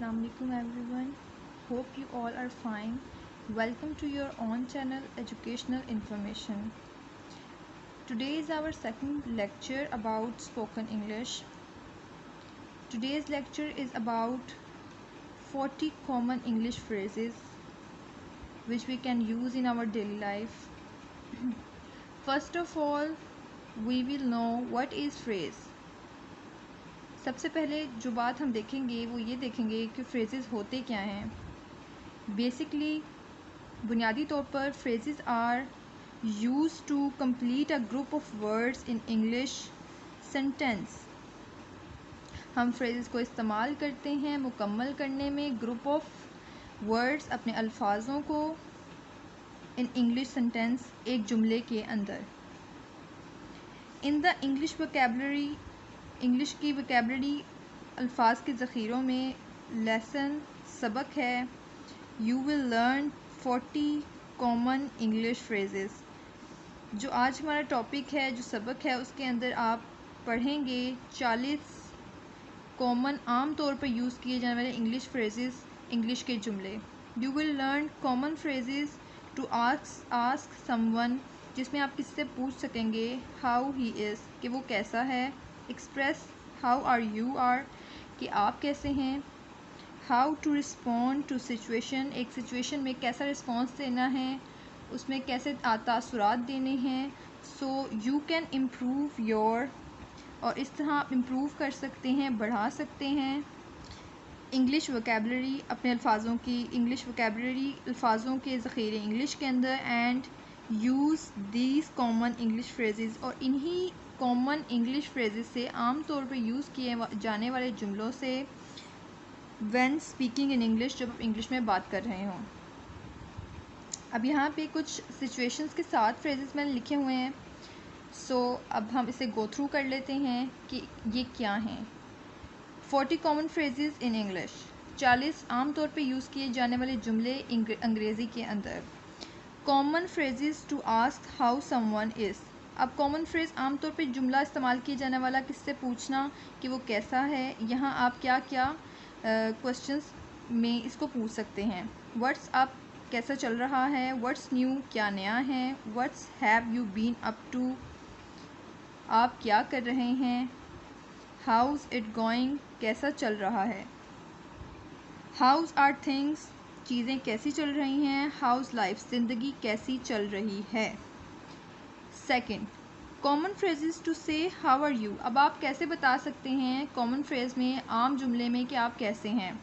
Assalamualaikum everyone. Hope you all are fine. Welcome to your own channel Educational Information. Today is our second lecture about spoken English. Today's lecture is about 40 common English phrases which we can use in our daily life. First of all, we will know what is phrase. सबसे पहले जो बात हम देखेंगे वो ये देखेंगे कि फ्रेजेस होते क्या हैं. बेसिकली बुनियादी तौर पर phrases are used to complete a group of words in English sentence. हम फ्रेजेस को इस्तेमाल करते हैं मुकम्मल करने में ग्रुप ऑफ वर्ड्स, अपने अल्फाजों को इन इंग्लिश सेंटेंस एक जुमले के अंदर. In the English vocabulary, English की वोकैबुलरी अल्फाज के ज़ख़ीरों में लेसन सबक है. You will learn 40 common English phrases. जो आज हमारा टॉपिक है, जो सबक है, उसके अंदर आप पढ़ेंगे 40 कॉमन आम तौर पर यूज़ किए जाने वाले इंग्लिश फ्रेजेस, इंग्लिश के जुमले. You will learn common phrases to ask someone, जिसमें आप किससे पूछ सकेंगे हाउ ही इज़, कि वो कैसा है. Express how are you are, कि आप कैसे हैं. How to respond to situation, एक सिचुएशन में कैसा रिस्पॉन्स देना है, उसमें कैसे तासुरात देने हैं. So you can improve your, और इस तरह आप इम्प्रूव कर सकते हैं, बढ़ा सकते हैं इंग्लिश वोकैबुलरी, अपने अल्फाजों की इंग्लिश वोकैबुलरी, अल्फाजों के ज़ख़ीरे इंग्लिश के अंदर. And use these common English phrases, और इन्हीं कॉमन इंग्लिश फ्रेजेस से आम तौर पर यूज़ किए जाने वाले जुमलों से व्हेन स्पीकिंग इन इंग्लिश, जब आप इंग्लिश में बात कर रहे हों. अब यहाँ पे कुछ सिचुएशंस के साथ फ्रेजेस मैंने लिखे हुए हैं. सो अब हम इसे गो थ्रू कर लेते हैं कि ये क्या हैं. 40 कॉमन फ्रेजेस इन इंग्लिश, 40 आम तौर पे यूज़ किए जाने वाले जुमले अंग्रेज़ी के अंदर. Common phrases to ask how someone is. अब कॉमन फ्रेज़ आम तौर पे जुमला इस्तेमाल किया जाने वाला किससे पूछना कि वो कैसा है. यहाँ आप क्या क्या क्वेश्चंस में इसको पूछ सकते हैं. व्हाट्स अप, कैसा चल रहा है. व्हाट्स न्यू, क्या नया है. What's have you been up to, आप क्या कर रहे हैं. हाउज़ इट गोइंग, कैसा चल रहा है. हाउज़ आर थिंग्स, चीज़ें कैसी चल रही हैं. हाउज़ लाइफ, ज़िंदगी कैसी चल रही है. सेकेंड, कॉमन फ्रेजेस टू से हाउ आर यू. अब आप कैसे बता सकते हैं कॉमन फ्रेज में, आम जुमले में, कि आप कैसे हैं.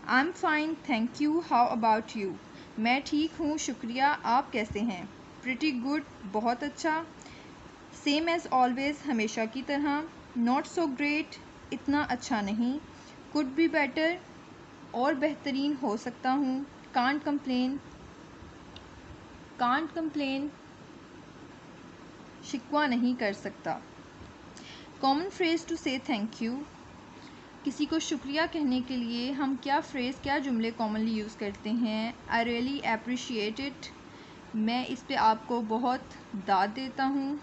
I am fine thank you, how about you. मैं ठीक हूँ शुक्रिया, आप कैसे हैं. प्रिटी गुड, बहुत अच्छा. सेम एज़ ऑलवेज़, हमेशा की तरह. नॉट सो ग्रेट, इतना अच्छा नहीं. कुड बी बेटर, और बेहतरीन हो सकता हूँ. कांट कंप्लेन, कांट कंप्लेन, शिकवा नहीं कर सकता. कॉमन फ्रेज टू से थैंक यू, किसी को शुक्रिया कहने के लिए हम क्या फ्रेज़, क्या जुमले कॉमनली यूज़ करते हैं. आई रियली अप्रिशिएट इट, मैं इस पे आपको बहुत दाद देता हूँ.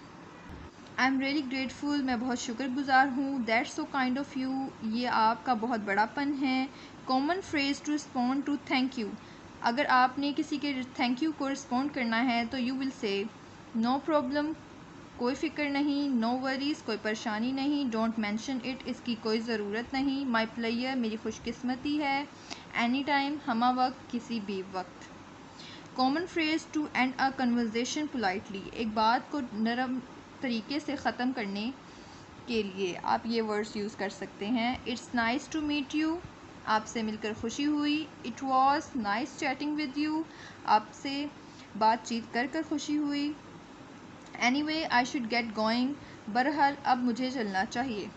आई एम रियली ग्रेटफुल, मैं बहुत शुक्रगुजार हूँ. That's so kind of you, ये आपका बहुत बड़ापन है. Common phrase to respond to thank you, अगर आपने किसी के थैंक यू को रिस्पॉन्ड करना है तो you will say no problem, कोई फ़िक्र नहीं. नो वरीज़, कोई परेशानी नहीं. डोंट मेंशन इट, इसकी कोई ज़रूरत नहीं. माई प्लेयर, मेरी खुशकिस्मती है. एनी टाइम, हमा वक्त, किसी भी वक्त. Common phrase to end a conversation politely, एक बात को नरम तरीके से ख़त्म करने के लिए आप ये वर्ड्स यूज़ कर सकते हैं. It's nice to meet you, आपसे मिलकर खुशी हुई. It was nice chatting with you, आपसे बातचीत कर कर खुशी हुई. Anyway I should get going, बहरहाल अब मुझे चलना चाहिए.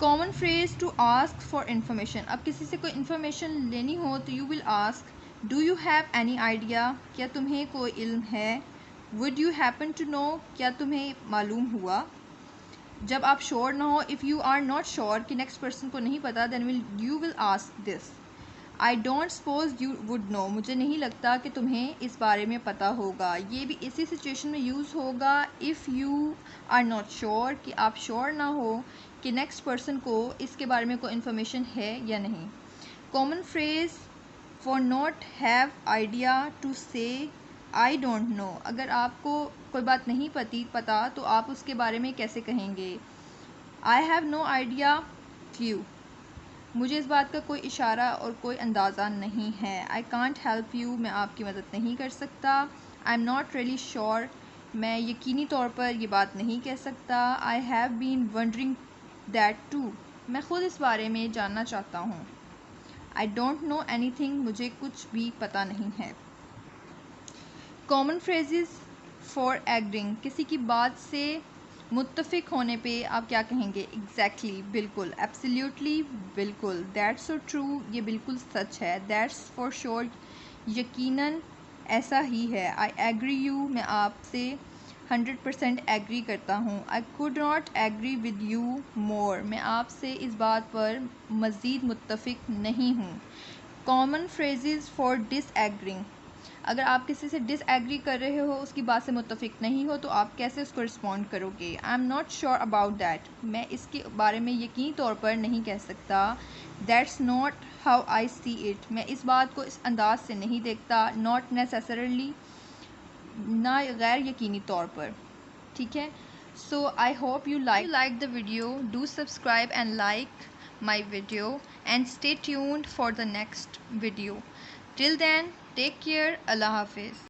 Common phrase to ask for information, अब किसी से कोई इन्फॉर्मेशन लेनी हो तो you will ask do you have any idea, क्या तुम्हें कोई इल्म है. Would you happen to know, क्या तुम्हें मालूम हुआ. जब आप श्योर ना हो, if you are not sure कि नेक्स्ट पर्सन को नहीं पता, then you will ask this. I don't suppose you would know. مجھے نہیں لگتا کہ تمہیں اس بارے میں پتہ ہوگا. یہ بھی اسی سچویشن میں یوز ہوگا if you are not sure, کہ آپ شور نہ ہو کہ نیکسٹ پرسن کو اس کے بارے میں کوئی انفارمیشن ہے یا نہیں. Common phrase for not have idea to say I don't know. اگر آپ کو کوئی بات نہیں پتہ تو آپ اس کے بارے میں کیسے کہیں گے. I have no idea clue. مجھے اس بات کا کوئی اشارہ اور کوئی اندازہ نہیں ہے. I can't help you. میں آپ کی مدد نہیں کر سکتا. I'm not really sure. میں یقینی طور پر یہ بات نہیں کہہ سکتا. I have been wondering that too. میں خود اس بارے میں جاننا چاہتا ہوں. I don't know anything. مجھے کچھ بھی پتہ نہیں ہے. Common phrases for agreeing. کسی کی بات سے متفق ہونے پہ آپ کیا کہیں گے. Exactly. بالکل. Absolutely. بالکل. That's so true. یہ بالکل سچ ہے. That's for sure. یقیناً ایسا ہی ہے. I agree you. میں آپ سے 100% agree کرتا ہوں. I could not agree with you more. میں آپ سے اس بات پر مزید متفق نہیں ہوں. Common phrases for disagreeing. اگر آپ کسی سے ڈس ایگری کر رہے ہو, اس کی بات سے متفق نہیں ہو, تو آپ کیسے اس کو رسپونڈ کرو گے. I am not sure about that. میں اس کے بارے میں یقینی طور پر نہیں کہہ سکتا. That's not how I see it. میں اس بات کو اس انداز سے نہیں دیکھتا. ناٹ نیسیسرلی, نہ غیر یقینی طور پر. ٹھیک ہے. So I hope you like the video. Do subscribe and like my video and stay tuned for the next video. Till then, take care. Allah Hafiz.